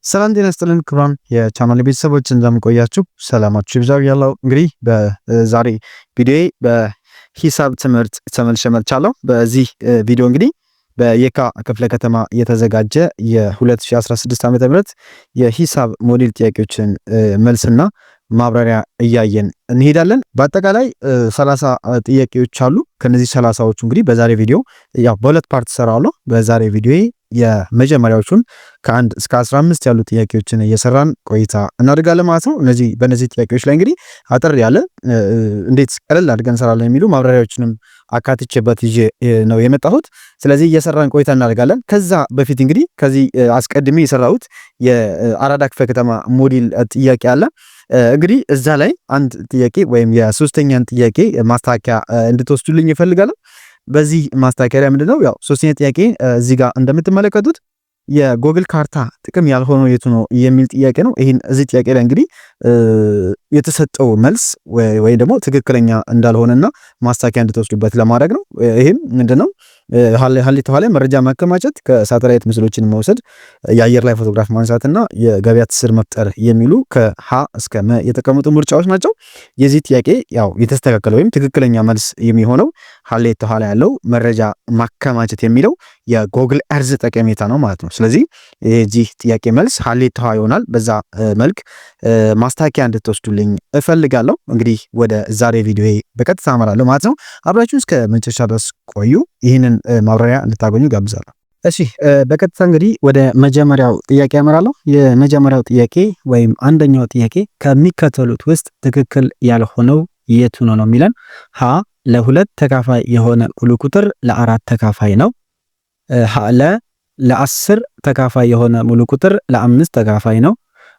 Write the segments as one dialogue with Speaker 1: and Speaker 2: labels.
Speaker 1: ሰላም ጤና ይስጥልን ክቡራን የቻናል ቤተሰቦች እንደምን ቆያችሁ? ሰላማችሁ ይብዛው ያለው እንግዲህ በዛሬ ቪዲዮዬ በሂሳብ ትምህርት ተመልሼ መጥቻለሁ። በዚህ ቪዲዮ እንግዲህ በየካ ክፍለ ከተማ የተዘጋጀ የ2016 ዓ.ም የሂሳብ ሞዴል ጥያቄዎችን መልስና ማብራሪያ እያየን እንሄዳለን። በአጠቃላይ 30 ጥያቄዎች አሉ። ከነዚህ 30ዎቹ እንግዲህ በዛሬ ቪዲዮ ያው በሁለት ፓርት ሰራለሁ። በዛሬ ቪዲዮዬ የመጀመሪያዎቹን ከ1 እስከ 15 ያሉ ጥያቄዎችን እየሰራን ቆይታ እናደርጋለን ማለት ነው። በእነዚህ ጥያቄዎች ላይ እንግዲህ አጠር ያለ እንዴት ቀለል አድርገን እንሰራለን የሚሉ ማብራሪያዎችንም አካትቼበት ይዤ ነው የመጣሁት። ስለዚህ እየሰራን ቆይታ እናደርጋለን። ከዛ በፊት እንግዲህ ከዚህ አስቀድሜ የሰራሁት የአራዳ ክፍለ ከተማ ሞዴል ጥያቄ አለ። እንግዲህ እዛ ላይ አንድ ጥያቄ ወይም የሶስተኛን ጥያቄ ማስተካከያ እንድትወስዱልኝ ይፈልጋለሁ። በዚህ ማስተካከያ ምንድነው? ያው ሶስተኛ ጥያቄ እዚህ ጋር እንደምትመለከቱት የጎግል ካርታ ጥቅም ያልሆነው የቱ ነው የሚል ጥያቄ ነው። ይሄን እዚህ ጥያቄ ላይ እንግዲህ የተሰጠው መልስ ወይ ደግሞ ትክክለኛ እንዳልሆነና ማስተካከያ እንድትወስዱበት ለማድረግ ነው። ይሄም ምንድነው? ሀሌታ ላይ መረጃ ማከማቸት፣ ከሳተላይት ምስሎችን መውሰድ፣ የአየር ላይ ፎቶግራፍ ማንሳትና የገበያ ትስስር መፍጠር የሚሉ ከሀ እስከ መ የተቀመጡ ምርጫዎች ናቸው። የዚህ ጥያቄ ያው የተስተካከለ ወይም ትክክለኛ መልስ የሚሆነው ሀሌታ ላይ ያለው መረጃ ማከማቸት የሚለው የጎግል እርዝ ጠቀሜታ ነው ማለት ነው። ስለዚህ የዚህ ጥያቄ መልስ ሀሌታ ይሆናል። በዛ መልክ ማስተካከያ እንድትወስዱልኝ እፈልጋለሁ። እንግዲህ ወደ ዛሬ ቪዲዮ በቀጥታ አመራለሁ ማለት ነው። አብራችሁን እስከ መጨረሻ ድረስ ቆዩ። ይህንን ማብራሪያ እንድታገኙ ጋብዛለሁ። እሺ በቀጥታ እንግዲህ ወደ መጀመሪያው ጥያቄ አመራለሁ። የመጀመሪያው ጥያቄ ወይም አንደኛው ጥያቄ ከሚከተሉት ውስጥ ትክክል ያልሆነው የቱ ነው የሚለን። ሀ ለሁለት ተካፋይ የሆነ ሙሉ ቁጥር ለአራት ተካፋይ ነው። ለ10 ተካፋይ የሆነ ሙሉ ቁጥር ለ5 ተካፋይ ነው።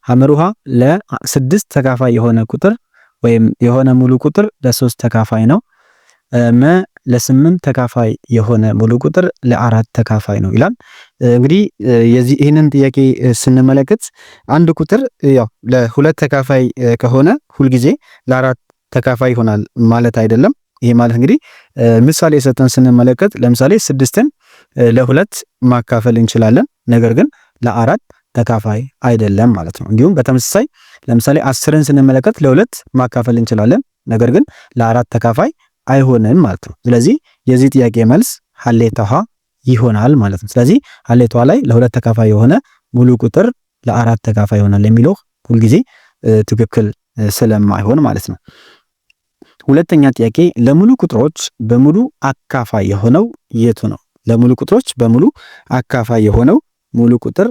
Speaker 1: ሐመሩሃ ለ6 ተካፋይ የሆነ ቁጥር ወይም የሆነ ሙሉ ቁጥር ለ3 ተካፋይ ነው። መ ለ8 ተካፋይ የሆነ ሙሉ ቁጥር ለ4 ተካፋይ ነው ይላል። እንግዲህ ይህንን ጥያቄ ስንመለከት አንድ ቁጥር ያው ለሁለት ተካፋይ ከሆነ ሁልጊዜ ለአራት ተካፋይ ይሆናል ማለት አይደለም። ይሄ ማለት እንግዲህ ምሳሌ የሰጠን ስንመለከት ለምሳሌ 6ን ለሁለት ማካፈል እንችላለን፣ ነገር ግን ለአራት ተካፋይ አይደለም ማለት ነው። እንዲሁም በተመሳሳይ ለምሳሌ 10ን ስንመለከት ለሁለት ማካፈል እንችላለን፣ ነገር ግን ለአራት ተካፋይ አይሆንም ማለት ነው። ስለዚህ የዚህ ጥያቄ መልስ ሀሌታ ሀ ይሆናል ማለት ነው። ስለዚህ ሀሌታ ላይ ለሁለት ተካፋይ የሆነ ሙሉ ቁጥር ለአራት ተካፋይ ይሆናል የሚለው ሁልጊዜ ትክክል ስለማይሆን ማለት ነው። ሁለተኛ ጥያቄ ለሙሉ ቁጥሮች በሙሉ አካፋይ የሆነው የቱ ነው? ለሙሉ ቁጥሮች በሙሉ አካፋይ የሆነው ሙሉ ቁጥር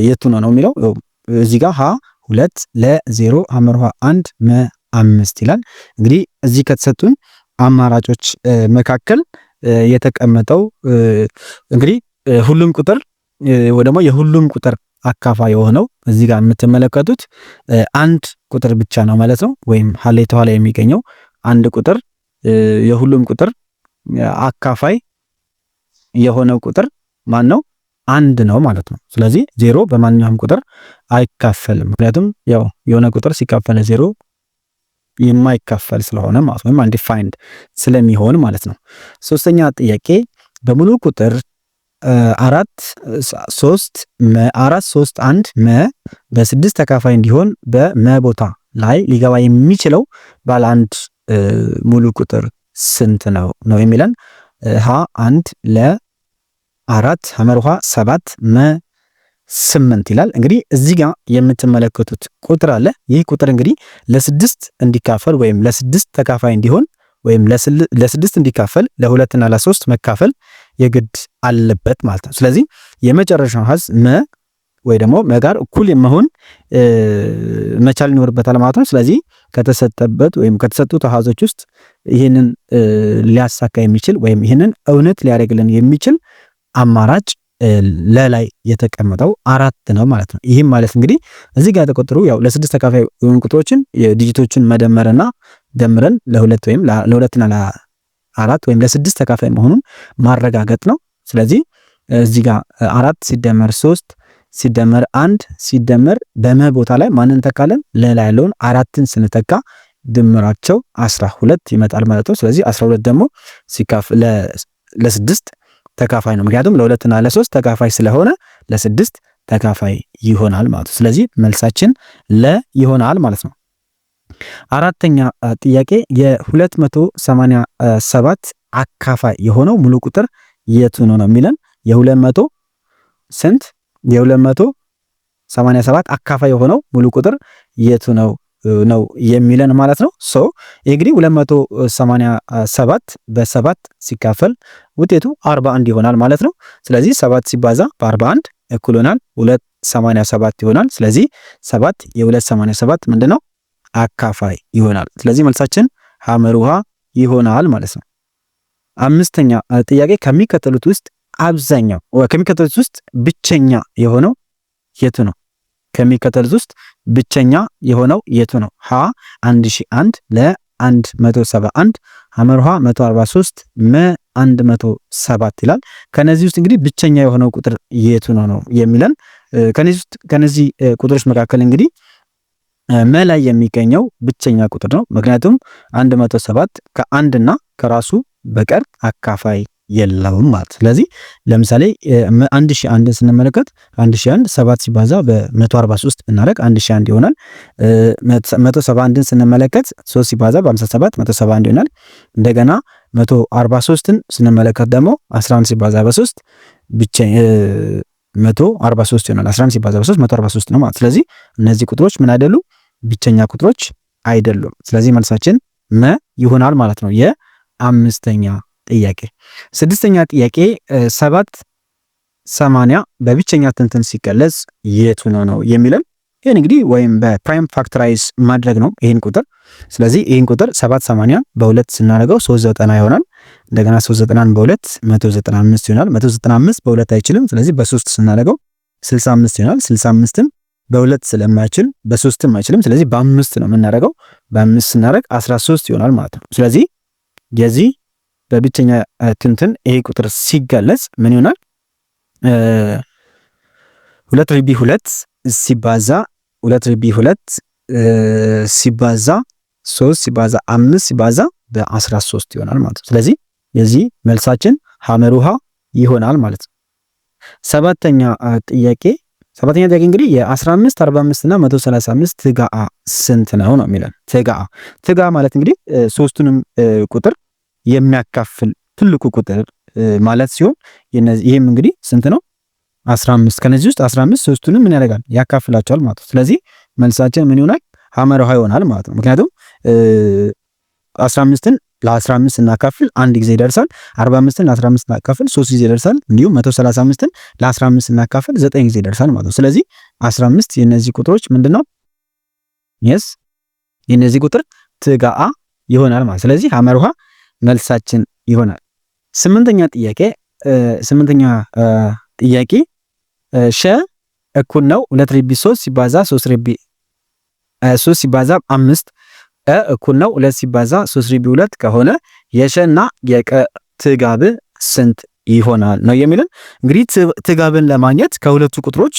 Speaker 1: የቱ ነው የሚለው እዚህ ጋር ሀ 2 ለ0 ሐመርሃ 1 መ 5 ይላል። እንግዲህ እዚህ ከተሰጡን አማራጮች መካከል የተቀመጠው እንግዲህ ሁሉም ቁጥር ወይ ደግሞ የሁሉም ቁጥር አካፋይ የሆነው እዚህ ጋር የምትመለከቱት አንድ ቁጥር ብቻ ነው ማለት ነው። ወይም ሀሌታ ላይ የሚገኘው አንድ ቁጥር የሁሉም ቁጥር አካፋይ የሆነው ቁጥር ማን ነው? አንድ ነው ማለት ነው። ስለዚህ 0 በማንኛውም ቁጥር አይካፈልም። ምክንያቱም ያው የሆነ ቁጥር ሲካፈል 0 የማይካፈል ስለሆነ ማለት ነው፣ አንዲፋይንድ ስለሚሆን ማለት ነው። ሶስተኛ ጥያቄ በሙሉ ቁጥር 4 3 1 መ በ6 ተካፋይ እንዲሆን በመ ቦታ ላይ ሊገባ የሚችለው ባለ አንድ ሙሉ ቁጥር ስንት ነው የሚለን። ሀ 1 ለ4 ሐመርሃ 7 መ 8 ይላል። እንግዲህ እዚህ ጋር የምትመለከቱት ቁጥር አለ። ይህ ቁጥር እንግዲህ ለ6 እንዲካፈል ወይም ለ6 ተካፋይ እንዲሆን ወይም ለ6 እንዲካፈል ለ2 እና ለ3 መካፈል የግድ አለበት ማለት ነው። ስለዚህ የመጨረሻው ሀዝ መ ወይ ደግሞ መጋር እኩል መሆን መቻል ይኖርበታል ማለት ነው። ስለዚህ ከተሰጠበት ወይም ከተሰጡት አሃዞች ውስጥ ይህንን ሊያሳካ የሚችል ወይም ይህንን እውነት ሊያደርግልን የሚችል አማራጭ ለላይ የተቀመጠው 4 ነው ማለት ነው። ይህም ማለት እንግዲህ እዚህ ጋር የተቆጠሩ ያው ለ6 ተካፋይ የሆኑ ቁጥሮችን የዲጂቶችን መደመርና ደምረን ለ2 ወይም ለ2 እና ለ4 ወይም ለ6 ተካፋይ መሆኑን ማረጋገጥ ነው። ስለዚህ እዚህ ጋር 4 ሲደመር 3 ሲደመር 1 ሲደመር በመ ቦታ ላይ ማንን ተካለን? ለላይ ያለውን 4ን ስንተካ ድምራቸው 12 ይመጣል ማለት ነው። ስለዚህ 12 ደግሞ ሲካፈል ለ6 ተካፋይ ነው። ምክንያቱም ለ2 እና ለ3 ተካፋይ ስለሆነ ለ6 ተካፋይ ይሆናል ማለት ነው። ስለዚህ መልሳችን ለ ይሆናል ማለት ነው። አራተኛ ጥያቄ የ287 አካፋይ የሆነው ሙሉ ቁጥር የቱ ነው ነው የሚለን የ200 ስንት የ287 አካፋይ የሆነው ሙሉ ቁጥር የቱ ነው የሚለን ማለት ነው። ሶ እንግዲህ 287 በ7 ሲካፈል ውጤቱ 41 ይሆናል ማለት ነው። ስለዚህ 7 ሲባዛ በ41 እኩል ይሆናል 287 ይሆናል። ስለዚህ 7 የ287 ምንድነው አካፋይ ይሆናል። ስለዚህ መልሳችን ሐመር ውሃ ይሆናል ማለት ነው። አምስተኛ ጥያቄ ከሚከተሉት ውስጥ ብቸኛ የሆነው የቱ ነው? ከሚከተሉት ውስጥ ብቸኛ የሆነው የቱ ነው? ሀ 1001 ለ 171 ሐመር ውሃ 143 መ 107 ይላል። ከነዚህ ውስጥ እንግዲህ ብቸኛ የሆነው ቁጥር የቱ ነው የሚለን ከነዚህ ቁጥሮች መካከል እንግዲህ መ ላይ የሚገኘው ብቸኛ ቁጥር ነው። ምክንያቱም 107 ከአንድ እና ከራሱ በቀር አካፋይ የለውም ማለት። ስለዚህ ለምሳሌ 1001ን ስንመለከት 1001 7 ሲባዛ በ143 ብናደርግ 1001 ይሆናል። 171ን ስንመለከት 3 ሲባዛ በ57 171 ይሆናል። እንደገና 143ን ስንመለከት ደግሞ 11 ሲባዛ በ3 ብቸኛ 143 ይሆናል። 11 ሲባዛ በ3 143 ነው ማለት። ስለዚህ እነዚህ ቁጥሮች ምን አይደሉም? ብቸኛ ቁጥሮች አይደሉም። ስለዚህ መልሳችን መ ይሆናል ማለት ነው። የአምስተኛ ጥያቄ። ስድስተኛ ጥያቄ 780 በብቸኛ ትንትን ሲገለጽ የቱ ነው የሚለን ይሄን እንግዲህ ወይም በፕራይም ፋክተራይዝ ማድረግ ነው ይሄን ቁጥር። ስለዚህ ይሄን ቁጥር 780 በ2 ስናደርገው 390 ይሆናል። እንደገና 390ን በ2 195 ይሆናል። 195 በ2 አይችልም። ስለዚህ በ3 ስናደርገው 65 ይሆናል። 65ም በ2 ስለማይችል በ3ም አይችልም። ስለዚህ በ5 ነው የምናደርገው። በ5 ስናደርግ 13 ይሆናል ማለት ነው። ስለዚህ የዚህ በብቸኛ ትንትን ይሄ ቁጥር ሲገለጽ ምን ይሆናል? 2 ሲባዛ 2 ሲባዛ 3 ሲባዛ 5 ሲባዛ በ13 ይሆናል ማለት ነው። ስለዚህ የዚህ መልሳችን ሐመር ውሃ ይሆናል ማለት ነው። ሰባተኛ ጥያቄ እንግዲህ የ15 45 እና 135 ትጋአ ስንት ነው የሚለን። ትጋ ማለት እንግዲህ ሶስቱንም ቁጥር የሚያካፍል ትልቁ ቁጥር ማለት ሲሆን ይሄም እንግዲህ ስንት ነው? 15። ከነዚህ ውስጥ 15 ሶስቱንም ምን ያደርጋል? ያካፍላቸዋል ማለት ነው። ስለዚህ መልሳችን ምን ይሆናል? ሐመር ውሃ ይሆናል ማለት ነው። ምክንያቱም 15ን ለ15 እናካፍል አንድ ጊዜ ይደርሳል። 45ን ለ15 እናካፍል 3 ጊዜ ይደርሳል። እንዲሁም 135ን ለ15 እናካፍል 9 ጊዜ ይደርሳል ማለት ነው። ስለዚህ 15 የነዚህ ቁጥሮች ምንድነው? የነዚህ ቁጥር ትጋአ ይሆናል ማለት። ስለዚህ ሐመር ውሃ መልሳችን ይሆናል። ስምንተኛ ጥያቄ ሸ እኩል ነው 2 ርቢ 3 ሲባዛ 3 ርቢ 3 ሲባዛ 5 እኩል ነው 2 ሲባዛ 3 ርቢ 2 ከሆነ የሸ እና የቀ ትጋብ ስንት ይሆናል ነው የሚለን። እንግዲህ ትጋብን ለማግኘት ከሁለቱ ቁጥሮች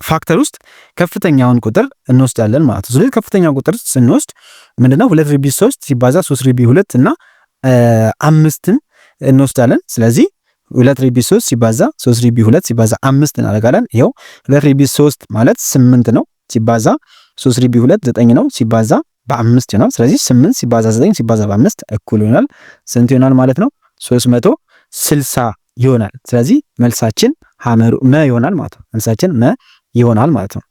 Speaker 1: ፋክተር ውስጥ ከፍተኛውን ቁጥር እንወስዳለን ማለት ነው። ስለዚህ ከፍተኛው ቁጥር ስንወስድ ምንድነው 2 ርቢ 3 ሲባዛ 3 ርቢ 2 እና 5ን እንወስዳለን። ስለዚህ 2 ርቢ 3 ሲባዛ 3 ርቢ 2 ሲባዛ 5 እናደርጋለን። ይሄው 2 ርቢ 3 ማለት 8 ነው ሲባዛ 3 ርቢ 2 9 ነው ሲባዛ በ5 ይሆናል። ስለዚህ 8 ሲባዛ 9 ሲባዛ በ5 እኩል ይሆናል ስንት ይሆናል ማለት ነው? 360 ይሆናል። ስለዚህ መልሳችን መ ይሆናል ማለት ነው። መልሳችን መ ይሆናል ማለት ነው።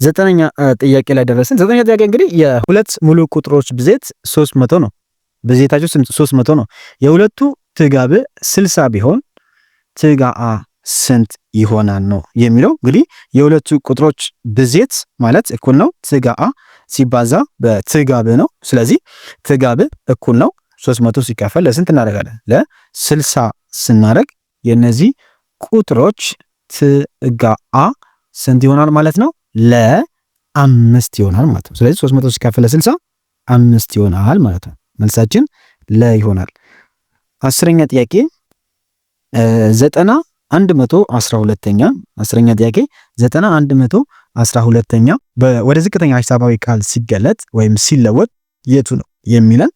Speaker 1: ዘጠነኛ ጥያቄ ላይ ደረስን። ዘጠነኛ ጥያቄ እንግዲህ የሁለት ሙሉ ቁጥሮች ብዜት 300 ነው። ብዜታቸው 300 ነው። የሁለቱ ትጋብ 60 ቢሆን ትጋአ ስንት ይሆናል ነው የሚለው። እንግዲህ የሁለቱ ቁጥሮች ብዜት ማለት እኩል ነው ትጋአ ሲባዛ በትጋብ ነው። ስለዚህ ትጋብ እኩል ነው 300 ሲካፈል ለስንት እናደርጋለን? ለ60 ስናደርግ የነዚህ ቁጥሮች ትጋአ ስንት ይሆናል ማለት ነው? ለ5 ይሆናል ማለት ነው። ስለዚህ 300 ሲካፈል ለ60 5 ይሆናል ማለት ነው። መልሳችን ለ ይሆናል። አስረኛ ጥያቄ 90 አስረኛ ጥያቄ 90 ወደ ዝቅተኛ ሂሳባዊ ቃል ሲገለጥ ወይም ሲለወጥ የቱ ነው የሚለን።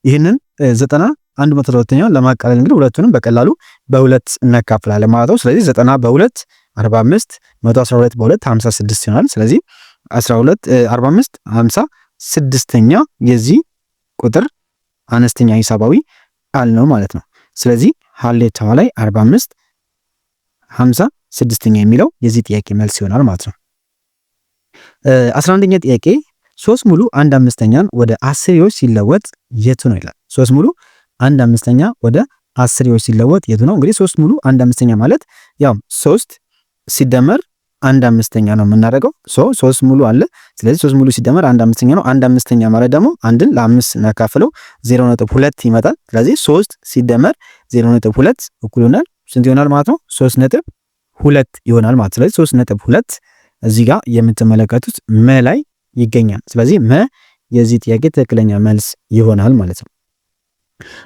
Speaker 1: ይህንን 90 112ኛውን ለማቃለል እንግዲህ ሁለቱንም በቀላሉ በሁለት እናካፍላለን ማለት ነው። ስለዚህ 90 በ2 45 112 በ2 56 ይሆናል። ስለዚህ 12 45 56ኛ የዚህ ቁጥር አነስተኛ ሂሳባዊ ቃል ነው ማለት ነው። ስለዚህ ሀሌታዋ ላይ 45 56ኛ የሚለው የዚህ ጥያቄ መልስ ይሆናል ማለት ነው። 11ኛ ጥያቄ 3 ሙሉ 1/5ኛን ወደ አስርዮሽ ሲለወጥ የቱ ነው ይላል። 3 ሙሉ 1/5ኛ ወደ አስርዮሽ ሲለወጥ የቱ ነው? እንግዲህ 3 ሙሉ 1/5ኛ ማለት ያው 3 ሲደመር 1/5ኛ ነው የምናደርገው። 3 ሙሉ አለ። ስለዚህ 3 ሙሉ ሲደመር 1/5ኛ ነው። 1/5ኛ ማለት ደግሞ አንድን ለ5 እናካፍለው 0.2 ይመጣል። ስለዚህ 3 ሲደመር 0.2 እኩል ይሆናል ስንት ይሆናል ማለት ነው? 3.2 ይሆናል ማለት። ስለዚህ 3.2 እዚህ ጋር የምትመለከቱት መ ላይ ይገኛል። ስለዚህ መ የዚህ ጥያቄ ትክክለኛ መልስ ይሆናል ማለት ነው።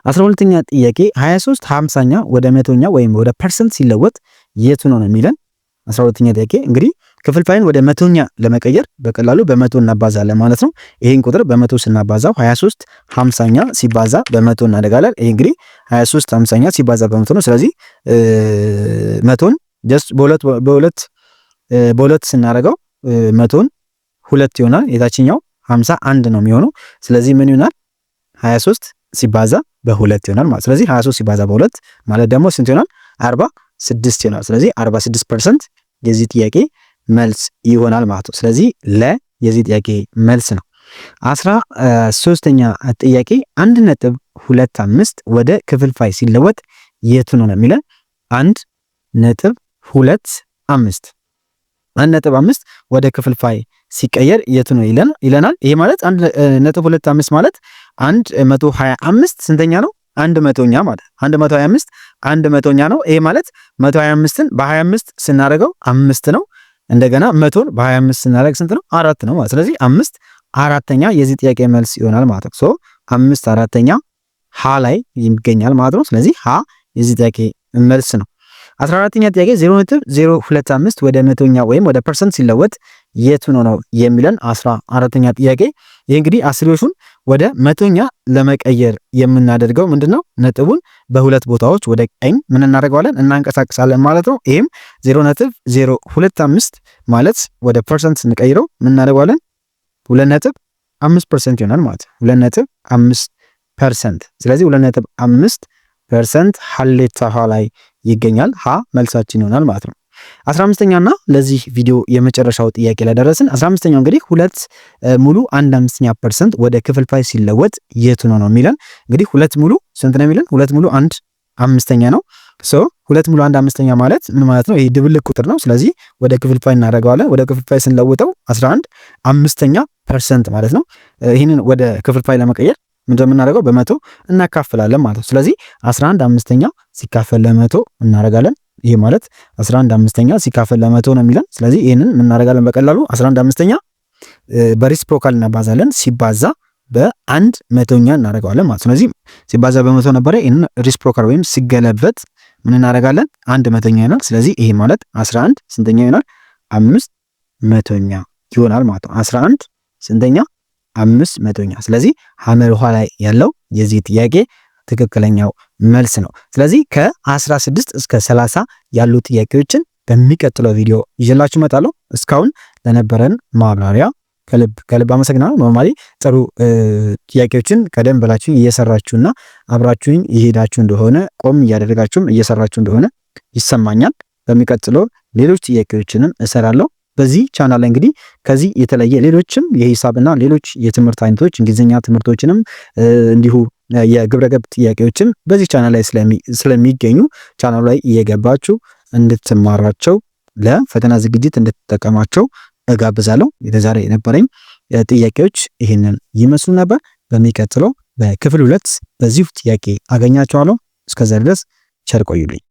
Speaker 1: 12ኛ ጥያቄ 23 50ኛ ወደ መቶኛ ወይም ወደ ፐርሰንት ሲለወጥ የቱ ነው የሚለን። 12ኛ ጥያቄ እንግዲህ ክፍልፋይን ወደ መቶኛ ለመቀየር በቀላሉ በመቶ እናባዛለን ማለት ነው። ይሄን ቁጥር በመቶ ስናባዛው 23 50ኛ ሲባዛ በመቶ እናደርጋለን። ይሄ እንግዲህ 23 50ኛ ሲባዛ በመቶ ነው። ስለዚህ መቶን ጀስት በሁለት ስናደርገው መቶን 2 ይሆናል። የታችኛው 51 ነው የሚሆነው። ስለዚህ ምን ይሆናል? 23 ሲባዛ በ2 ይሆናል ማለት። ስለዚህ 23 ሲባዛ በ2 ማለት ደግሞ ስንት ይሆናል? 46 ይሆናል። ስለዚህ 46% የዚህ ጥያቄ መልስ ይሆናል ማለት ነው። ስለዚህ ለ የዚህ ጥያቄ መልስ ነው። 13ኛ ጥያቄ 1.25 ወደ ክፍልፋይ ሲለወጥ የቱ ነው የሚለን። 1.25 ወደ ክፍልፋይ ሲቀየር የቱ ነው ይለናል። ይሄ ማለት 1.25 ማለት 125 ስንተኛ ነው? 100ኛ ማለት 125 100ኛ ነው። ይሄ ማለት 125ን በ25 ስናደርገው 5 ነው። እንደገና 100ን በ25 ስናደርግ ስንት ነው? 4 ነው ማለት። ስለዚህ 5/4ኛ የዚህ ጥያቄ መልስ ይሆናል ማለት ነው። 5/4ኛ ሀ ላይ ይገኛል ማለት ነው። ስለዚህ ሀ የዚህ ጥያቄ መልስ ነው። 14ኛ ጥያቄ 0.025 ወደ መቶኛ ወይም ወደ ፐርሰንት ሲለወጥ የቱ ነው የሚለን 14ኛ ጥያቄ። ይህ እንግዲህ አስርዮሹን ወደ መቶኛ ለመቀየር የምናደርገው ምንድነው? ነጥቡን በሁለት ቦታዎች ወደ ቀኝ ምን እናደርገዋለን? እናንቀሳቅሳለን ማለት ነው። ይሄም 0.025 ማለት ወደ ፐርሰንት ስንቀይረው ምን እናደርገዋለን? 2.5% ይሆናል ማለት ነው። 2.5%። ስለዚህ 2.5% ሀሌታ ሀ ላይ ይገኛል። ሀ መልሳችን ይሆናል ማለት ነው። 15ኛና ለዚህ ቪዲዮ የመጨረሻው ጥያቄ ላይ ደረስን። 15ኛው እንግዲህ 2 ሙሉ 1/5% ወደ ክፍልፋይ ሲለወጥ የቱ ነው የሚለን። እንግዲህ 2 ሙሉ ስንት ነው የሚለን? 2 ሙሉ 1/5 ነው። 2 ሙሉ 1/5 ማለት ምን ማለት ነው? ይሄ ድብልቅ ቁጥር ነው። ስለዚህ ወደ ክፍልፋይ እናደርገዋለን። ወደ ክፍልፋይ ስንለውጠው 11/5% ማለት ነው። ይህንን ወደ ክፍልፋይ ለመቀየር ምንድነው የምናደርገው? በመቶ እናካፍላለን ማለት ነው። ስለዚህ 11/5 ሲካፈል ለመቶ እናደርጋለን። ይሄ ማለት 11/5 ሲካፈል ለመቶ ነው የሚለን። ስለዚህ ይሄንን ምን እናደርጋለን? በቀላሉ 11/5 በሪስፕሮካል እናባዛለን። ሲባዛ በአንድ መቶኛ እናደርገዋለን ማለት ነው። ስለዚህ ሲባዛ በመቶ ነበረ። ይሄንን ሪስፕሮካል ወይም ሲገለበጥ ምን እናደርጋለን? 1 መቶኛ ይሆናል። ስለዚህ ይሄ ማለት 11 ስንተኛ ይሆናል? 5 መቶኛ ይሆናል ማለት ነው። 11 ስንተኛ? 5 መቶኛ። ስለዚህ ሐመር ውሃ ላይ ያለው የዚህ ጥያቄ ትክክለኛው መልስ ነው። ስለዚህ ከ16 እስከ 30 ያሉ ጥያቄዎችን በሚቀጥለው ቪዲዮ ይዤላችሁ እመጣለሁ። እስካሁን ለነበረን ማብራሪያ ከልብ አመሰግናለሁ። ኖርማሊ ጥሩ ጥያቄዎችን ቀደም ብላችሁ እየሰራችሁና አብራችሁኝ እየሄዳችሁ እንደሆነ ቆም እያደረጋችሁም እየሰራችሁ እንደሆነ ይሰማኛል። በሚቀጥለው ሌሎች ጥያቄዎችንም እሰራለሁ። በዚህ ቻናል ላይ እንግዲህ ከዚህ የተለየ ሌሎችም የሂሳብና ሌሎች የትምህርት አይነቶች እንግሊዝኛ ትምህርቶችንም እንዲሁ የግብረ ገብ ጥያቄዎችም በዚህ ቻናል ላይ ስለሚገኙ ቻናሉ ላይ እየገባችሁ እንድትማራቸው ለፈተና ዝግጅት እንድትጠቀማቸው እጋብዛለሁ። የዛሬ የነበረኝ ጥያቄዎች ይህንን ይመስሉ ነበር። በሚቀጥለው በክፍል 2 በዚሁ ጥያቄ አገኛቸዋለሁ። እስከዛ ድረስ ቸር ቆዩልኝ።